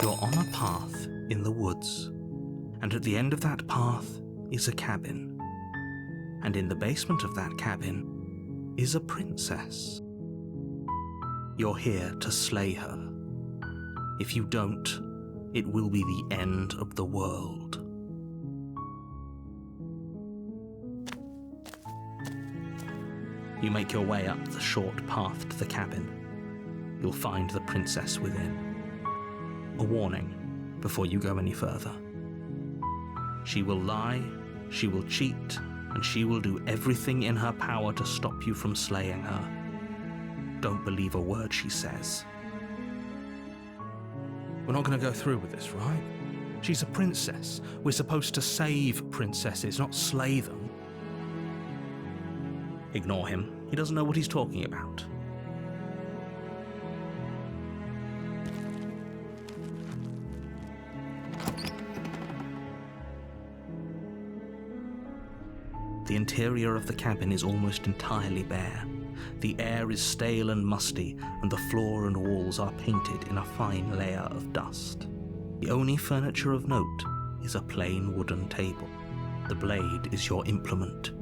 You're on a path in the woods, and at the end of that path is a cabin. And in the basement of that cabin is a princess. You're here to slay her. If you don't, it will be the end of the world. You make your way up the short path to the cabin. You'll find the princess within. A warning before you go any further. She will lie, she will cheat, and she will do everything in her power to stop you from slaying her. Don't believe a word she says. We're not going to go through with this, right? She's a princess. We're supposed to save princesses, not slay them. Ignore him. He doesn't know what he's talking about. The interior of the cabin is almost entirely bare. The air is stale and musty, and the floor and walls are painted in a fine layer of dust. The only furniture of note is a plain wooden table. The blade is your implement.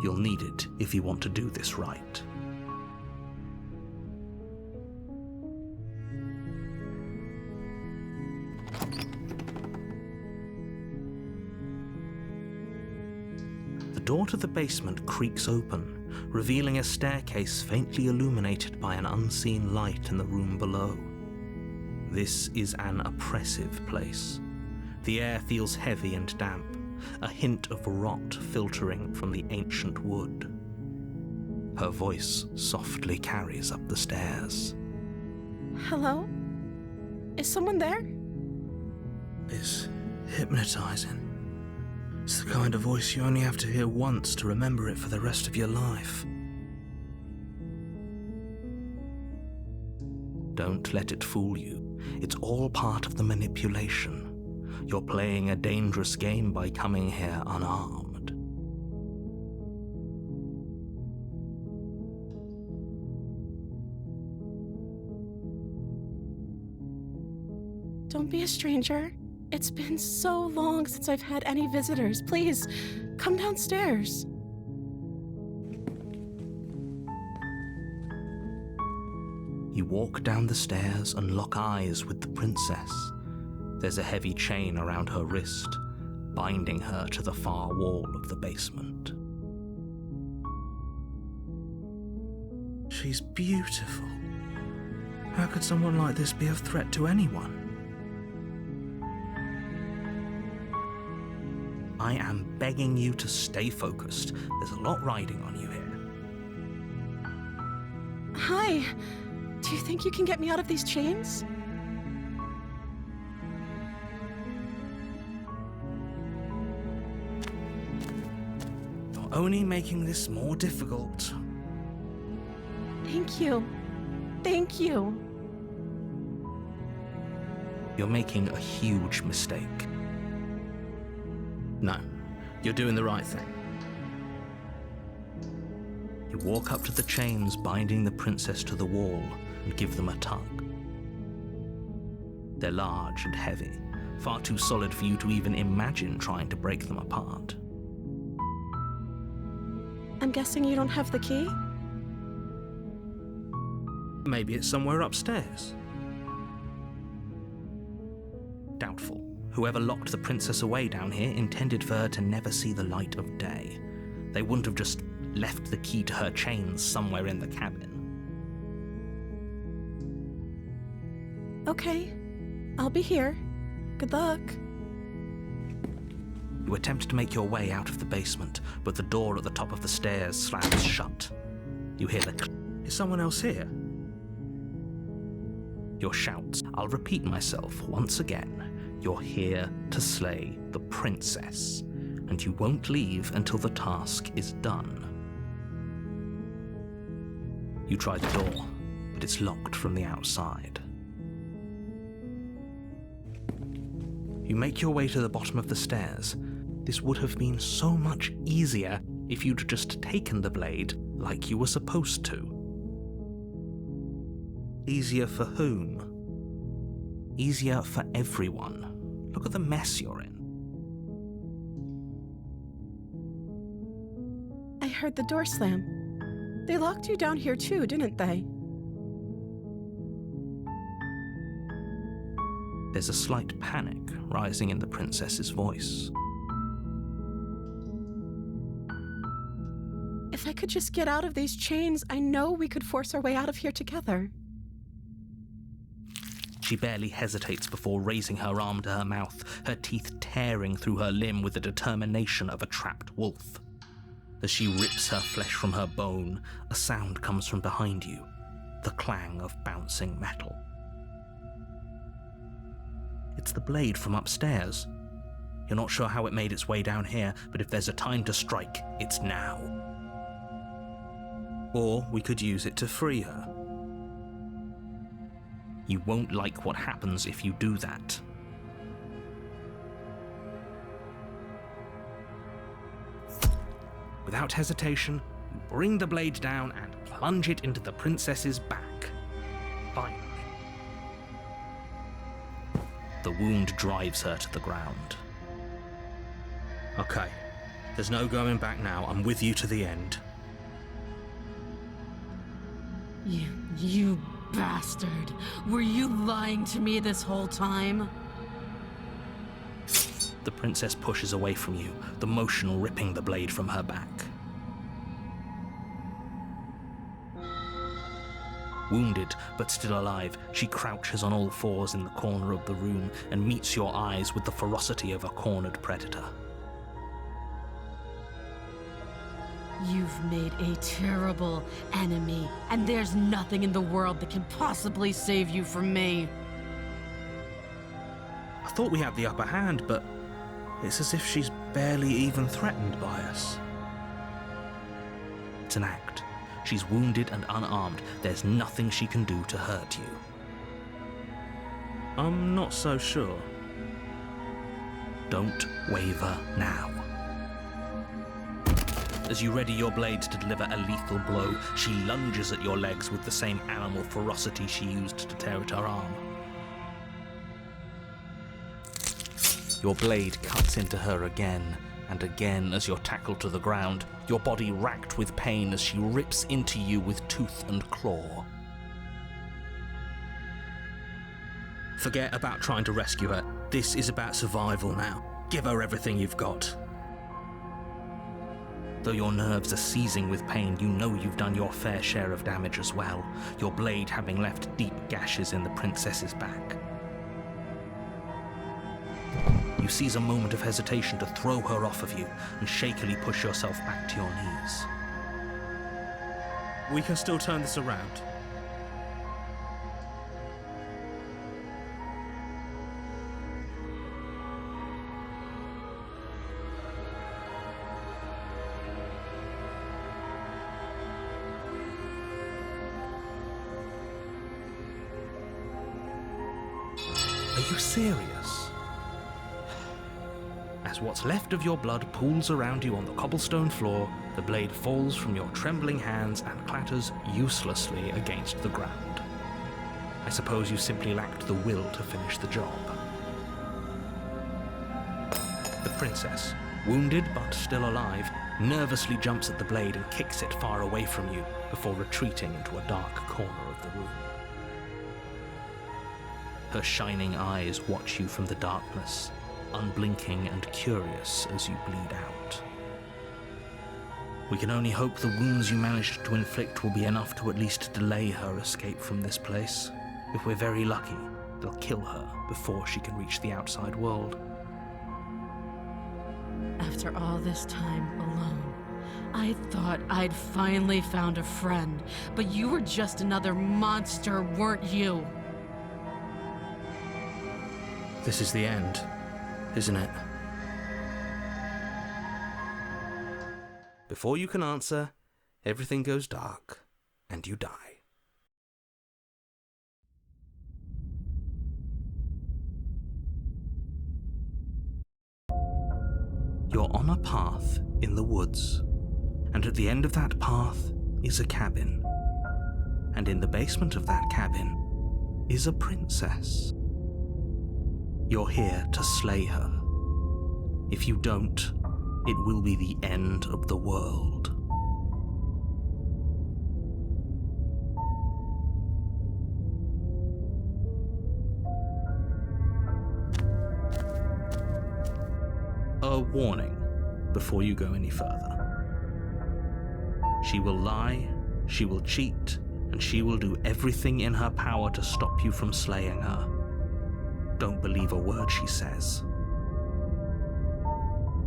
You'll need it if you want to do this right. The door to the basement creaks open, revealing a staircase faintly illuminated by an unseen light in the room below. This is an oppressive place. The air feels heavy and damp, a hint of rot filtering from the ancient wood. Her voice softly carries up the stairs. Hello? Is someone there? It's hypnotizing. It's the kind of voice you only have to hear once to remember it for the rest of your life. Don't let it fool you. It's all part of the manipulation. You're playing a dangerous game by coming here unarmed. Don't be a stranger. It's been so long since I've had any visitors. Please, come downstairs. You walk down the stairs and lock eyes with the princess. There's a heavy chain around her wrist, binding her to the far wall of the basement. She's beautiful. How could someone like this be a threat to anyone? I am begging you to stay focused. There's a lot riding on you here. Hi. Do you think you can get me out of these chains? You're only making this more difficult. Thank you. Thank you. You're making a huge mistake. No, you're doing the right thing. You walk up to the chains binding the princess to the wall and give them a tug. They're large and heavy, far too solid for you to even imagine trying to break them apart. I'm guessing you don't have the key? Maybe it's somewhere upstairs. Doubtful. Whoever locked the princess away down here intended for her to never see the light of day. They wouldn't have just left the key to her chains somewhere in the cabin. Okay, I'll be here. Good luck. You attempt to make your way out of the basement, but the door at the top of the stairs slams shut. You hear the click. Is someone else here? Your shouts. I'll repeat myself once again. You're here to slay the princess, and you won't leave until the task is done. You try the door, but it's locked from the outside. You make your way to the bottom of the stairs. This would have been so much easier if you'd just taken the blade like you were supposed to. Easier for whom? easier for everyone. Look at the mess you're in. I heard the door slam. They locked you down here too, didn't they? There's a slight panic rising in the princess's voice. If I could just get out of these chains, I know we could force our way out of here together. She barely hesitates before raising her arm to her mouth, her teeth tearing through her limb with the determination of a trapped wolf. As she rips her flesh from her bone, a sound comes from behind you, the clang of bouncing metal. It's the blade from upstairs. You're not sure how it made its way down here, but if there's a time to strike, it's now. Or we could use it to free her. You won't like what happens if you do that. Without hesitation, you bring the blade down and plunge it into the princess's back. Finally. The wound drives her to the ground. Okay, there's no going back now. I'm with you to the end. You bastard! Were you lying to me this whole time? The princess pushes away from you, the motion ripping the blade from her back. Wounded, but still alive, she crouches on all fours in the corner of the room and meets your eyes with the ferocity of a cornered predator. You've made a terrible enemy, and there's nothing in the world that can possibly save you from me. I thought we had the upper hand, but it's as if she's barely even threatened by us. It's an act. She's wounded and unarmed. There's nothing she can do to hurt you. I'm not so sure. Don't waver now. As you ready your blade to deliver a lethal blow, she lunges at your legs with the same animal ferocity she used to tear at her arm. Your blade cuts into her again and again as you're tackled to the ground, your body racked with pain as she rips into you with tooth and claw. Forget about trying to rescue her. This is about survival now. Give her everything you've got. Though your nerves are seizing with pain, you know you've done your fair share of damage as well, your blade having left deep gashes in the princess's back. You seize a moment of hesitation to throw her off of you and shakily push yourself back to your knees. We can still turn this around. Are you serious? As what's left of your blood pools around you on the cobblestone floor, the blade falls from your trembling hands and clatters uselessly against the ground. I suppose you simply lacked the will to finish the job. The princess, wounded but still alive, nervously jumps at the blade and kicks it far away from you before retreating into a dark corner of the room. Her shining eyes watch you from the darkness, unblinking and curious as you bleed out. We can only hope the wounds you managed to inflict will be enough to at least delay her escape from this place. If we're very lucky, they'll kill her before she can reach the outside world. After all this time alone, I thought I'd finally found a friend, but you were just another monster, weren't you? This is the end, isn't it? Before you can answer, everything goes dark, and you die. You're on a path in the woods, and at the end of that path is a cabin. And in the basement of that cabin is a princess. You're here to slay her. If you don't, it will be the end of the world. A warning before you go any further. She will lie, she will cheat, and she will do everything in her power to stop you from slaying her. Don't believe a word she says.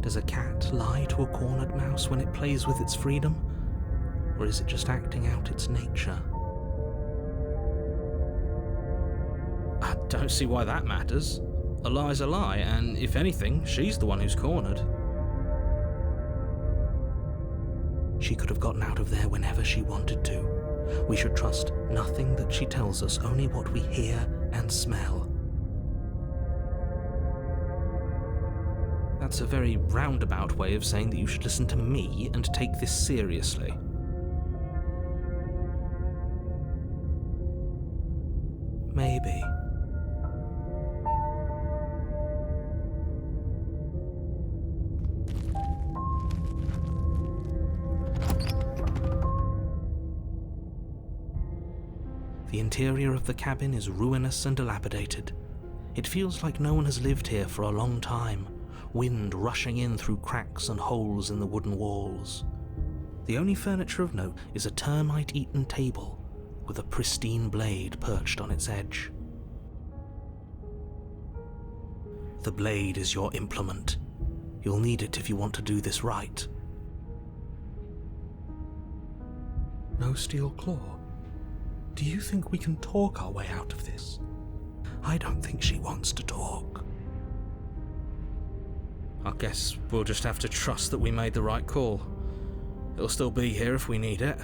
Does a cat lie to a cornered mouse when it plays with its freedom? Or is it just acting out its nature? I don't see why that matters. A lie's a lie, and if anything, she's the one who's cornered. She could have gotten out of there whenever she wanted to. We should trust nothing that she tells us, only what we hear and smell. That's a very roundabout way of saying that you should listen to me and take this seriously. Maybe. The interior of the cabin is ruinous and dilapidated. It feels like no one has lived here for a long time, wind rushing in through cracks and holes in the wooden walls. The only furniture of note is a termite-eaten table with a pristine blade perched on its edge. The blade is your implement. You'll need it if you want to do this right. No steel claw. Do you think we can talk our way out of this? I don't think she wants to talk. I guess we'll just have to trust that we made the right call. It'll still be here if we need it.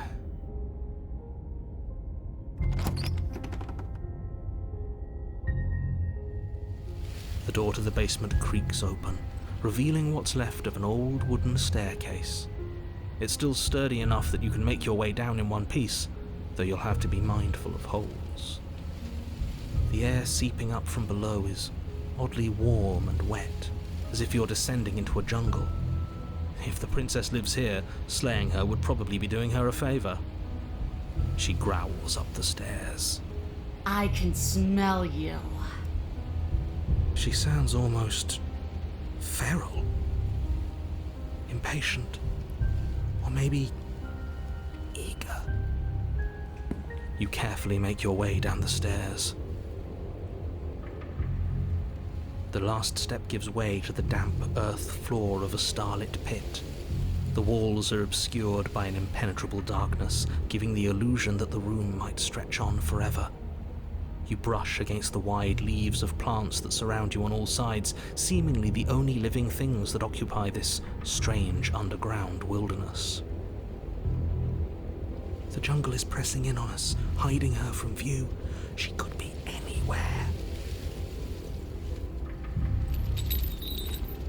The door to the basement creaks open, revealing what's left of an old wooden staircase. It's still sturdy enough that you can make your way down in one piece, though you'll have to be mindful of holes. The air seeping up from below is oddly warm and wet, as if you're descending into a jungle. If the princess lives here, slaying her would probably be doing her a favor. She growls up the stairs. I can smell you. She sounds almost feral, impatient, or maybe eager. You carefully make your way down the stairs. The last step gives way to the damp earth floor of a starlit pit. The walls are obscured by an impenetrable darkness, giving the illusion that the room might stretch on forever. You brush against the wide leaves of plants that surround you on all sides, seemingly the only living things that occupy this strange underground wilderness. The jungle is pressing in on us, hiding her from view. She could be anywhere.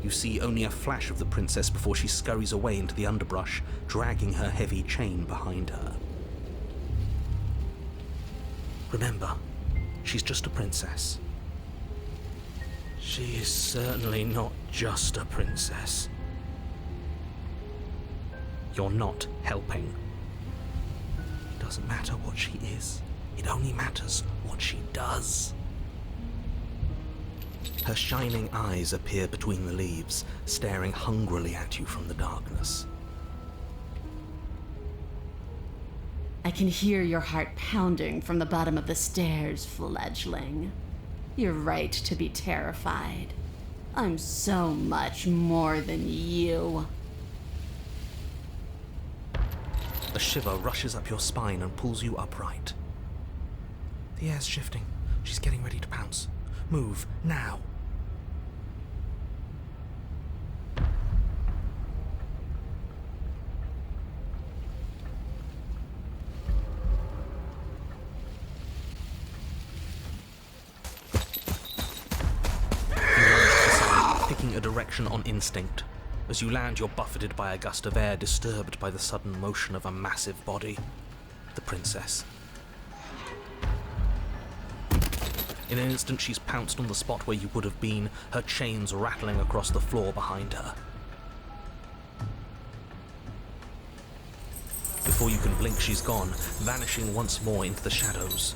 You see only a flash of the princess before she scurries away into the underbrush, dragging her heavy chain behind her. Remember, she's just a princess. She is certainly not just a princess. You're not helping. It doesn't matter what she is. It only matters what she does. Her shining eyes appear between the leaves, staring hungrily at you from the darkness. I can hear your heart pounding from the bottom of the stairs, fledgling. You're right to be terrified. I'm so much more than you. A shiver rushes up your spine and pulls you upright. The air's shifting. She's getting ready to pounce. Move, now. Picking a direction on instinct. As you land, you're buffeted by a gust of air, disturbed by the sudden motion of a massive body. The princess. In an instant, she's pounced on the spot where you would have been, her chains rattling across the floor behind her. Before you can blink, she's gone, vanishing once more into the shadows.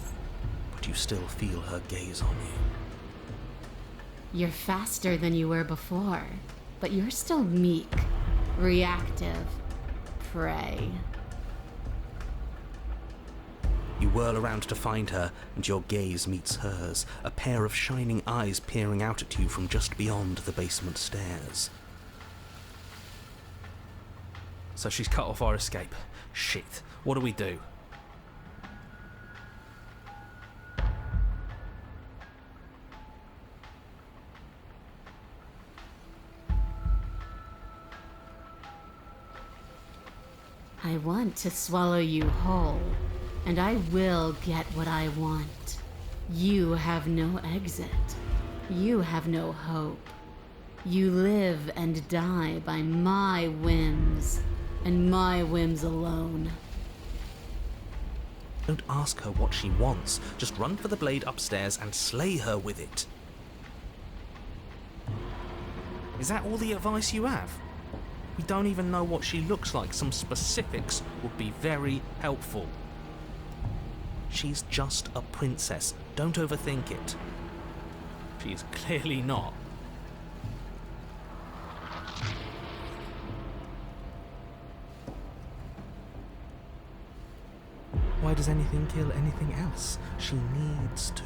But you still feel her gaze on you. You're faster than you were before, but you're still meek, reactive, prey. You whirl around to find her, and your gaze meets hers, a pair of shining eyes peering out at you from just beyond the basement stairs. So she's cut off our escape. Shit, what do we do? I want to swallow you whole, and I will get what I want. You have no exit. You have no hope. You live and die by my whims, and my whims alone. Don't ask her what she wants. Just run for the blade upstairs and slay her with it. Is that all the advice you have? We don't even know what she looks like. Some specifics would be very helpful. She's just a princess. Don't overthink it. She is clearly not. Why does anything kill anything else? She needs to.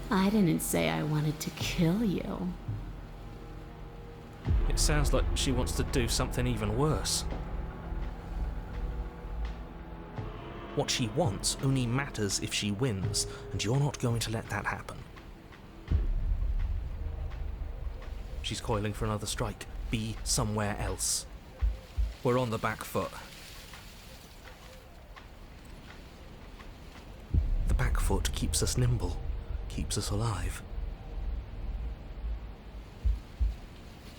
I didn't say I wanted to kill you. It sounds like she wants to do something even worse. What she wants only matters if she wins, and you're not going to let that happen. She's coiling for another strike. Be somewhere else. We're on the back foot. The back foot keeps us nimble, keeps us alive.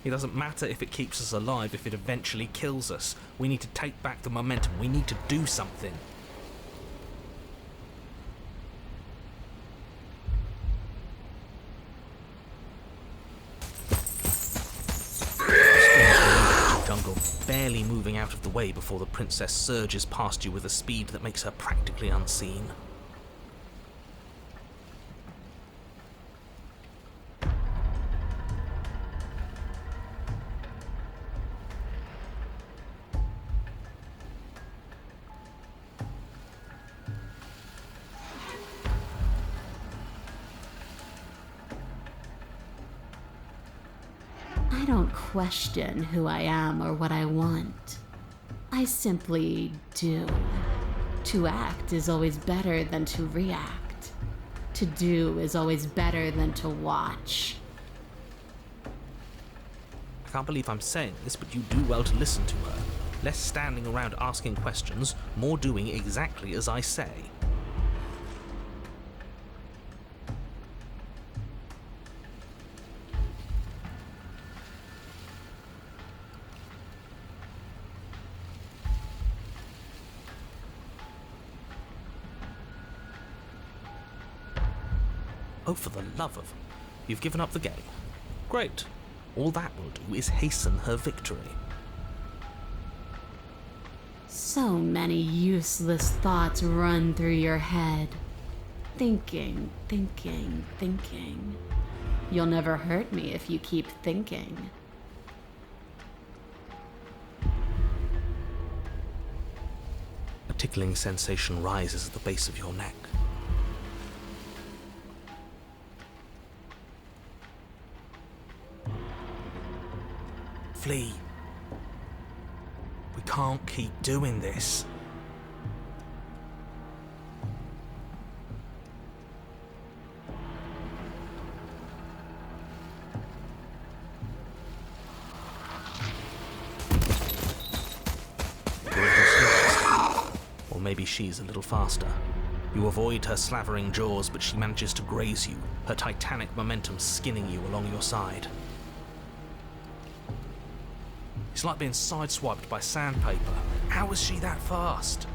It doesn't matter if it keeps us alive if it eventually kills us. We need to take back the momentum. We need to do something. Jungle, barely moving out of the way before the princess surges past you with a speed that makes her practically unseen. I don't question who I am or what I want. I simply do. To act is always better than to react. To do is always better than to watch. I can't believe I'm saying this, but you do well to listen to her. Less standing around asking questions, more doing exactly as I say. Oh, for the love of... You've given up the game. Great. All that will do is hasten her victory. So many useless thoughts run through your head. Thinking, thinking, thinking. You'll never hurt me if you keep thinking. A tickling sensation rises at the base of your neck. Flee. We can't keep doing this. Or maybe she's a little faster. You avoid her slavering jaws, but she manages to graze you, her titanic momentum skinning you along your side. It's like being sideswiped by sandpaper. How is she that fast?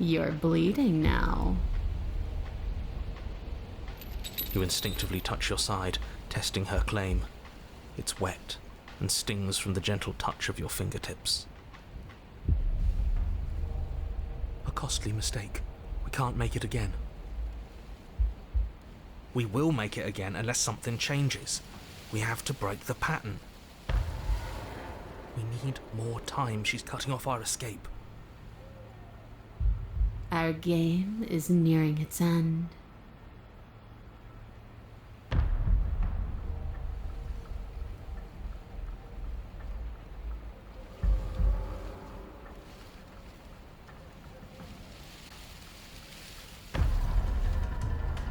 You're bleeding now. You instinctively touch your side, testing her claim. It's wet and stings from the gentle touch of your fingertips. A costly mistake. We can't make it again. We will make it again unless something changes. We have to break the pattern. We need more time. She's cutting off our escape. Our game is nearing its end.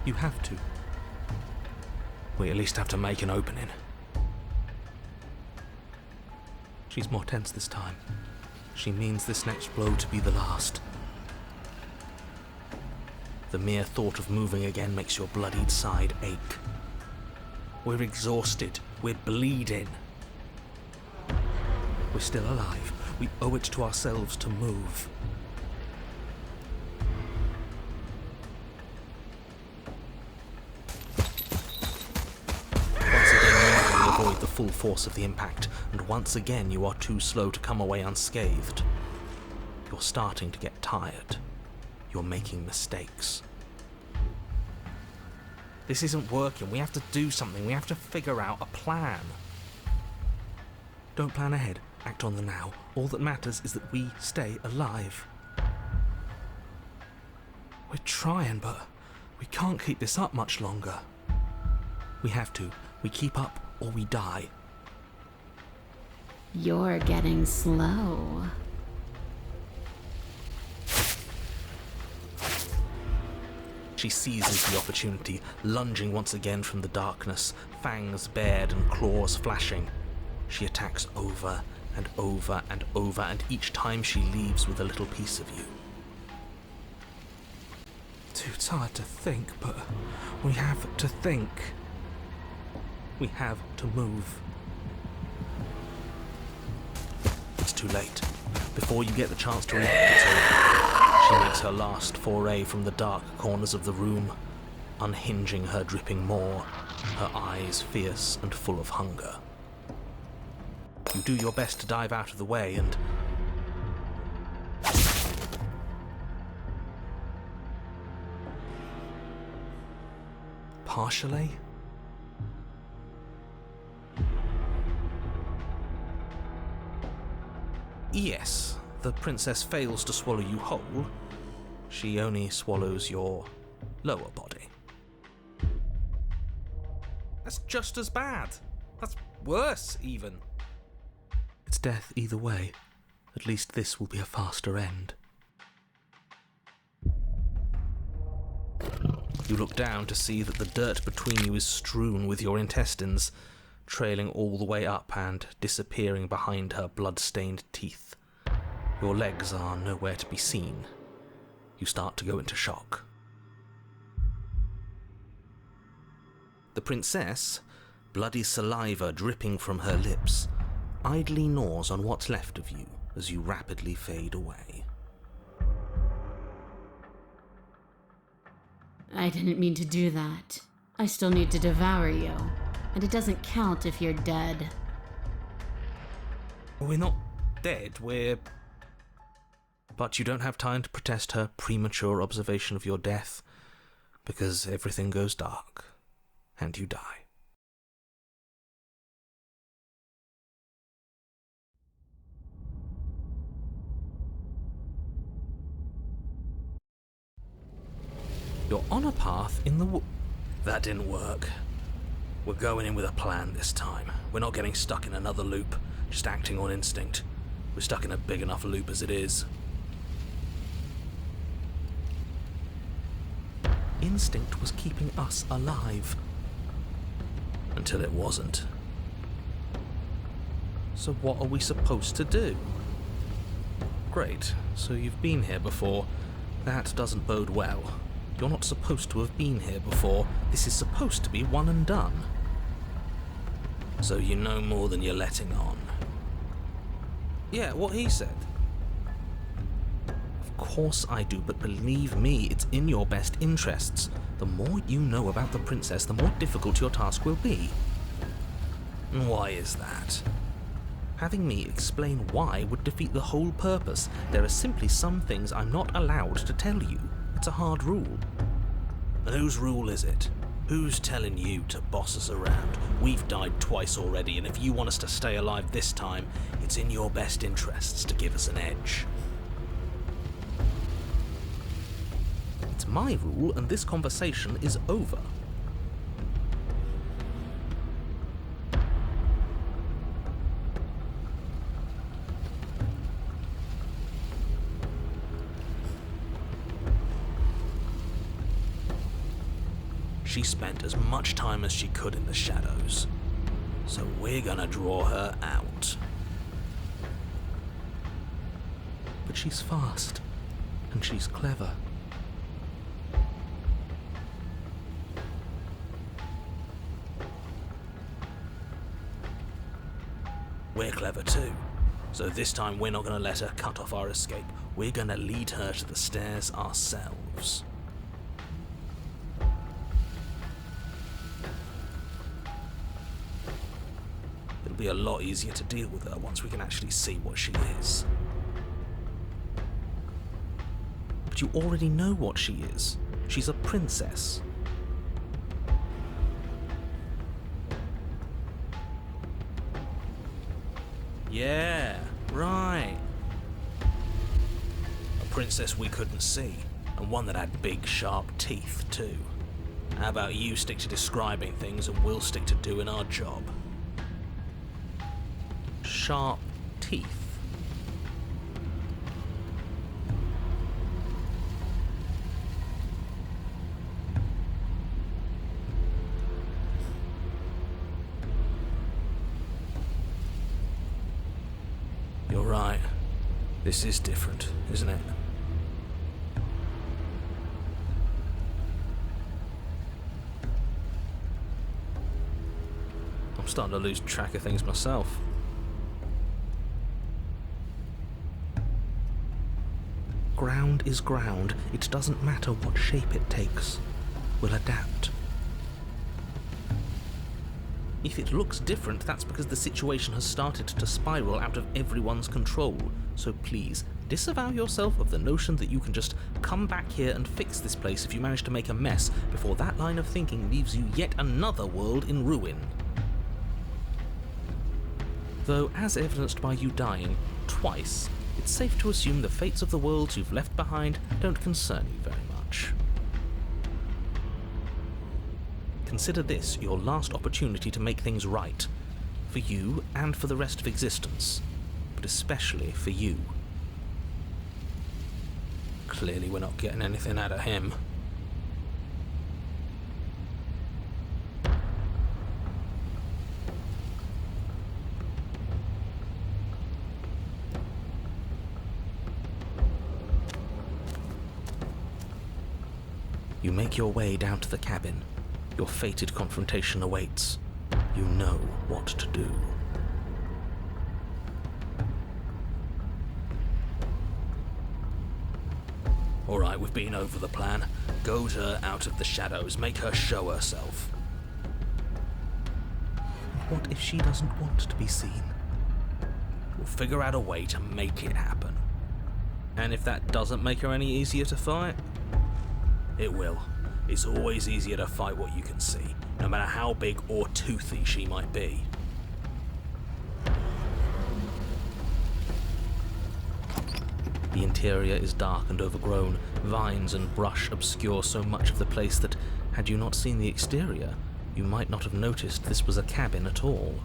You have to. We at least have to make an opening. She's more tense this time. She means this next blow to be the last. The mere thought of moving again makes your bloodied side ache. We're exhausted. We're bleeding. We're still alive. We owe it to ourselves to move. Once again, you narrowly avoid the full force of the impact, and once again you are too slow to come away unscathed. You're starting to get tired. You're making mistakes. This isn't working. We have to do something. We have to figure out a plan. Don't plan ahead. Act on the now. All that matters is that we stay alive. We're trying, but we can't keep this up much longer. We have to. We keep up or we die. You're getting slow. She seizes the opportunity, lunging once again from the darkness, fangs bared and claws flashing. She attacks over and over and over, and each time she leaves with a little piece of you. Too tired to think, but we have to think. We have to move. It's too late. Before you get the chance to react, it's over. She makes her last foray from the dark corners of the room, unhinging her dripping maw, her eyes fierce and full of hunger. You do your best to dive out of the way and... partially? Yes, the princess fails to swallow you whole. She only swallows your lower body. That's just as bad. That's worse, even. It's death either way. At least this will be a faster end. You look down to see that the dirt between you is strewn with your intestines, trailing all the way up and disappearing behind her blood-stained teeth. Your legs are nowhere to be seen. You start to go into shock. The princess, bloody saliva dripping from her lips, idly gnaws on what's left of you as you rapidly fade away. I didn't mean to do that. I still need to devour you, and it doesn't count if you're dead. We're not dead, we're... But you don't have time to protest her premature observation of your death, because everything goes dark, and you die. You're on a path in the That didn't work. We're going in with a plan this time. We're not getting stuck in another loop, just acting on instinct. We're stuck in a big enough loop as it is. Instinct was keeping us alive. Until it wasn't. So what are we supposed to do? Great, so you've been here before. That doesn't bode well. You're not supposed to have been here before. This is supposed to be one and done. So you know more than you're letting on. Yeah, what he said. Of course I do, but believe me, it's in your best interests. The more you know about the princess, the more difficult your task will be. And why is that? Having me explain why would defeat the whole purpose. There are simply some things I'm not allowed to tell you. It's a hard rule. And whose rule is it? Who's telling you to boss us around? We've died twice already, and if you want us to stay alive this time, it's in your best interests to give us an edge. It's my rule, and this conversation is over. She spent as much time as she could in the shadows, so we're gonna draw her out. But she's fast, and she's clever. We're clever too, so this time we're not gonna let her cut off our escape. We're gonna lead her to the stairs ourselves. Be a lot easier to deal with her once we can actually see what she is. But you already know what she is. She's a princess. Yeah, right. A princess we couldn't see, and one that had big, sharp teeth too. How about you stick to describing things and we'll stick to doing our job? Sharp teeth. You're right. This is different, isn't it? I'm starting to lose track of things myself. Ground is ground. It doesn't matter what shape it takes. We'll adapt. If it looks different, that's because the situation has started to spiral out of everyone's control. So please, disavow yourself of the notion that you can just come back here and fix this place if you manage to make a mess before that line of thinking leaves you yet another world in ruin. Though, as evidenced by you dying twice, it's safe to assume the fates of the worlds you've left behind don't concern you very much. Consider this your last opportunity to make things right, for you and for the rest of existence, but especially for you. Clearly we're not getting anything out of him. You make your way down to the cabin. Your fated confrontation awaits. You know what to do. Alright, we've been over the plan. Goad her out of the shadows, make her show herself. What if she doesn't want to be seen? We'll figure out a way to make it happen. And if that doesn't make her any easier to fight, it will. It's always easier to fight what you can see, no matter how big or toothy she might be. The interior is dark and overgrown. Vines and brush obscure so much of the place that, had you not seen the exterior, you might not have noticed this was a cabin at all.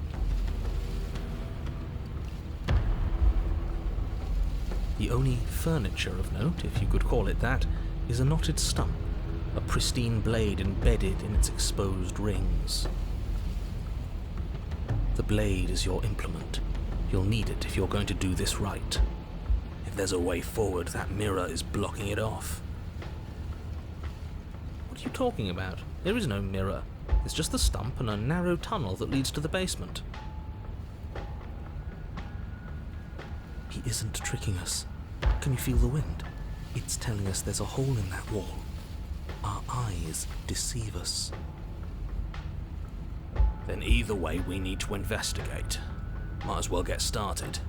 The only furniture of note, if you could call it that, is a knotted stump, a pristine blade embedded in its exposed rings. The blade is your implement. You'll need it if you're going to do this right. If there's a way forward, that mirror is blocking it off. What are you talking about? There is no mirror. It's just the stump and a narrow tunnel that leads to the basement. He isn't tricking us. Can you feel the wind? It's telling us there's a hole in that wall. Our eyes deceive us. Then either way, we need to investigate. Might as well get started.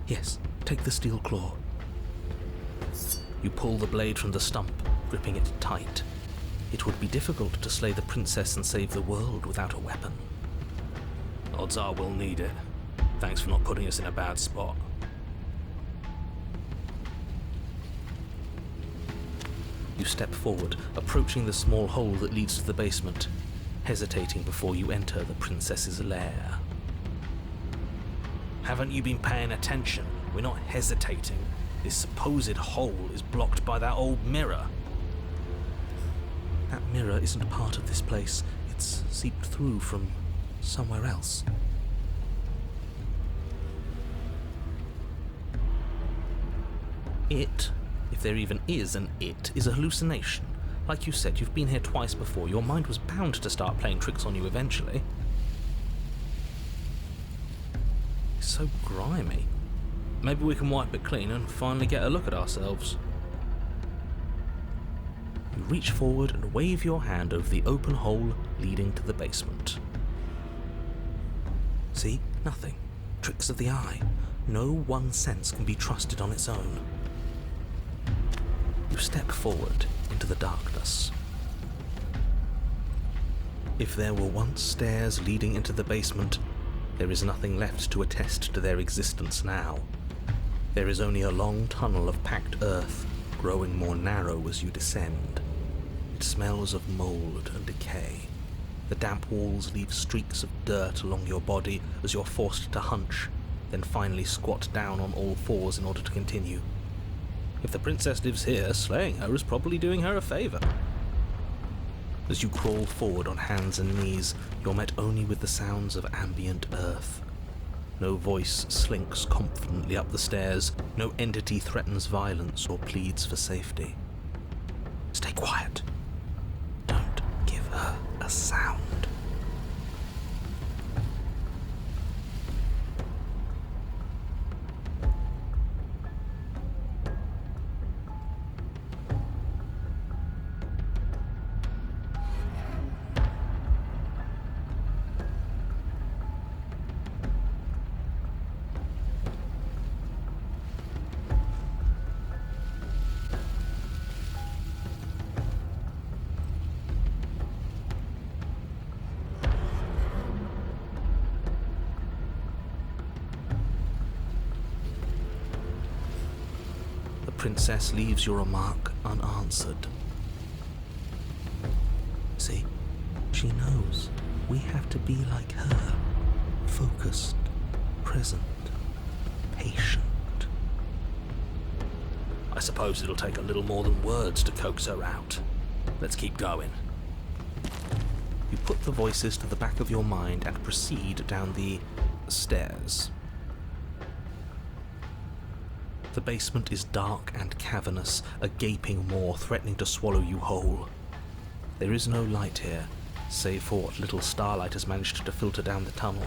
Yes, take the steel claw. You pull the blade from the stump, Gripping it tight. It would be difficult to slay the princess and save the world without a weapon. Odds are we'll need it. Thanks for not putting us in a bad spot. You step forward, approaching the small hole that leads to the basement, hesitating before you enter the princess's lair. Haven't you been paying attention? We're not hesitating. This supposed hole is blocked by that old mirror. That mirror isn't part of this place. It's seeped through from somewhere else. It, if there even is an it, is a hallucination. Like you said, you've been here twice before. Your mind was bound to start playing tricks on you eventually. It's so grimy. Maybe we can wipe it clean and finally get a look at ourselves. You reach forward and wave your hand over the open hole leading to the basement. See? Nothing. Tricks of the eye. No one sense can be trusted on its own. You step forward into the darkness. If there were once stairs leading into the basement, there is nothing left to attest to their existence now. There is only a long tunnel of packed earth, growing more narrow as you descend. It smells of mold and decay. The damp walls leave streaks of dirt along your body as you're forced to hunch, then finally squat down on all fours in order to continue. If the princess lives here, slaying her is probably doing her a favour. As you crawl forward on hands and knees, you're met only with the sounds of ambient earth. No voice slinks confidently up the stairs, no entity threatens violence or pleads for safety. Stay quiet. Don't give her a sound. Princess leaves your remark unanswered. See, she knows we have to be like her, focused, present, patient. I suppose it'll take a little more than words to coax her out. Let's keep going. You put the voices to the back of your mind and proceed down the stairs. The basement is dark and cavernous, a gaping maw threatening to swallow you whole. There is no light here, save for what little starlight has managed to filter down the tunnel.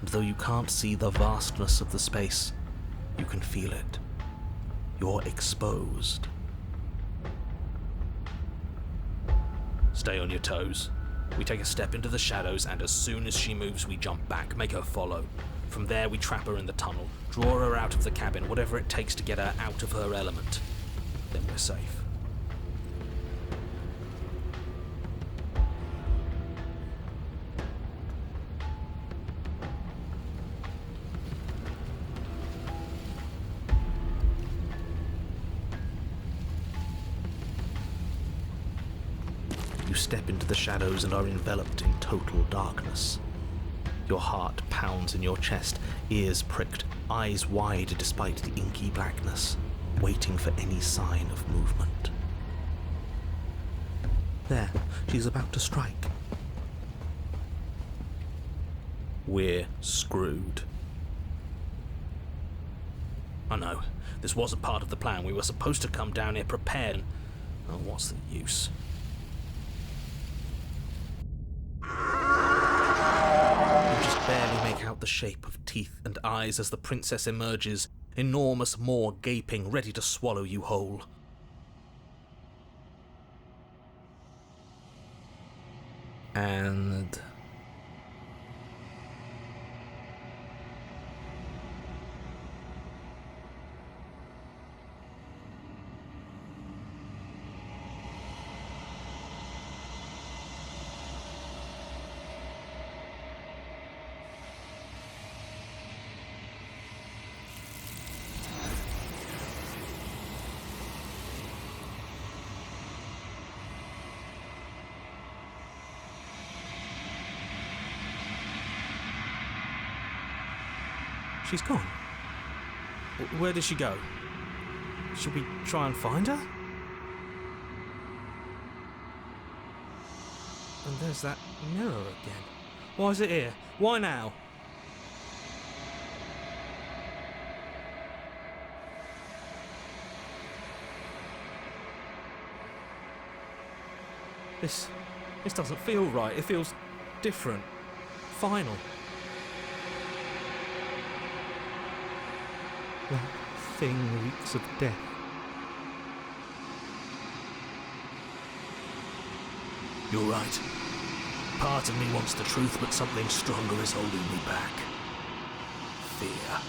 And though you can't see the vastness of the space, you can feel it. You're exposed. Stay on your toes. We take a step into the shadows, and as soon as she moves, we jump back, make her follow. From there, we trap her in the tunnel, draw her out of the cabin, whatever it takes to get her out of her element. Then we're safe. You step into the shadows and are enveloped in total darkness. Your heart pounds in your chest, ears pricked, eyes wide despite the inky blackness, waiting for any sign of movement. There, she's about to strike. We're screwed. I know, this wasn't part of the plan. We were supposed to come down here prepared. Oh, what's the use? You just barely make out the shape of teeth and eyes as the princess emerges, enormous maw gaping, ready to swallow you whole. And... she's gone. Where did she go? Should we try and find her? And there's that mirror again. Why is it here? Why now? This doesn't feel right. It feels different. Final. That thing reeks of death. You're right. Part of me wants the truth, but something stronger is holding me back. Fear.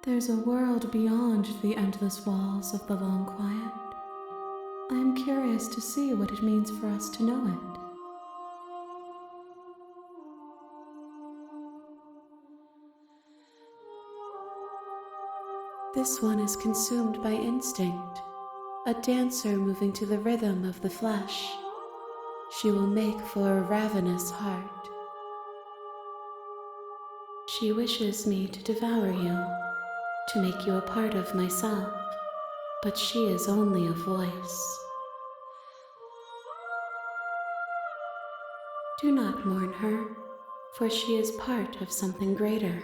There's a world beyond the endless walls of the long quiet. I am curious to see what it means for us to know it. This one is consumed by instinct, a dancer moving to the rhythm of the flesh. She will make for a ravenous heart. She wishes me to devour you, to make you a part of myself, but she is only a voice. Do not mourn her, for she is part of something greater.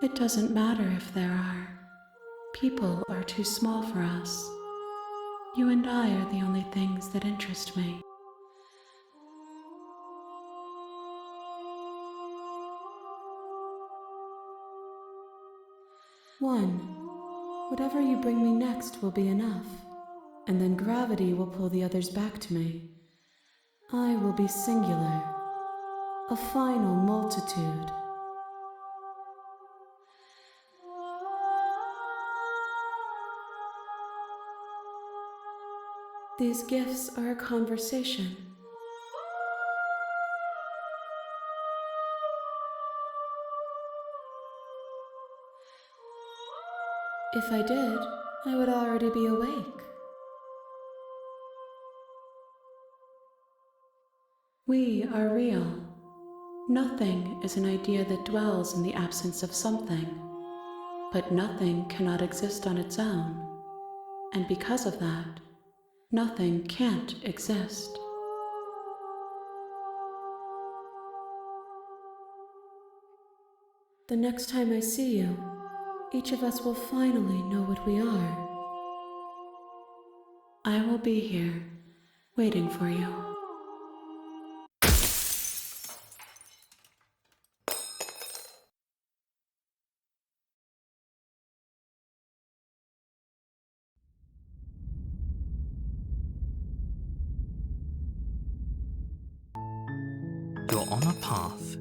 It doesn't matter if there are. People are too small for us. You and I are the only things that interest me. One, whatever you bring me next will be enough, and then gravity will pull the others back to me. I will be singular, a final multitude. These gifts are a conversation. If I did, I would already be awake. We are real. Nothing is an idea that dwells in the absence of something, but nothing cannot exist on its own, and because of that, nothing can't exist. The next time I see you, each of us will finally know what we are. I will be here, waiting for you. You're on a path